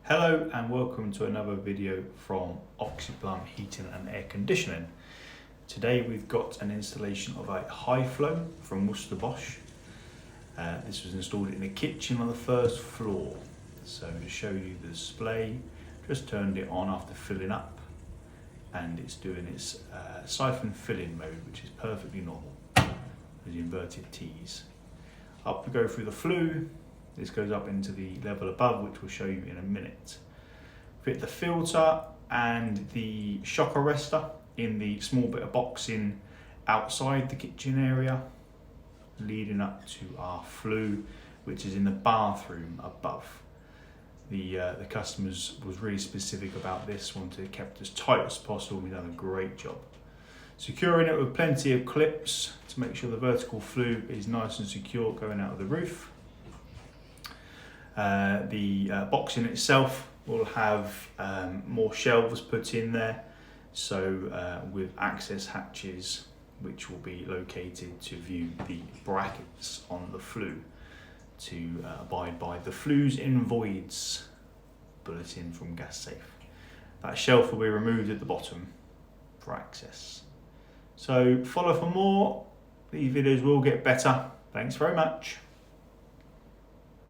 Hello and welcome to another video from Oxyplum Heating and Air Conditioning. Today we've got an installation of a Highflow from Worcester Bosch. This was installed in a kitchen on the first floor. So to show you the display, just turned it on after filling up and it's doing its siphon filling mode, which is perfectly normal with the inverted T's. Up we go through the flue. This goes up into the level above, which we'll show you in a minute. Fit the filter and the shock arrestor in the small bit of boxing outside the kitchen area, leading up to our flue, which is in the bathroom above. The customers was really specific about this, wanted it kept as tight as possible. We've done a great job. Securing it with plenty of clips to make sure the vertical flue is nice and secure going out of the roof. The boxing itself will have more shelves put in there, so with access hatches which will be located to view the brackets on the flue to abide by the flues in voids bulletin from Gas Safe. That shelf will be removed at the bottom for access. So follow for more. These videos will get better. Thanks very much.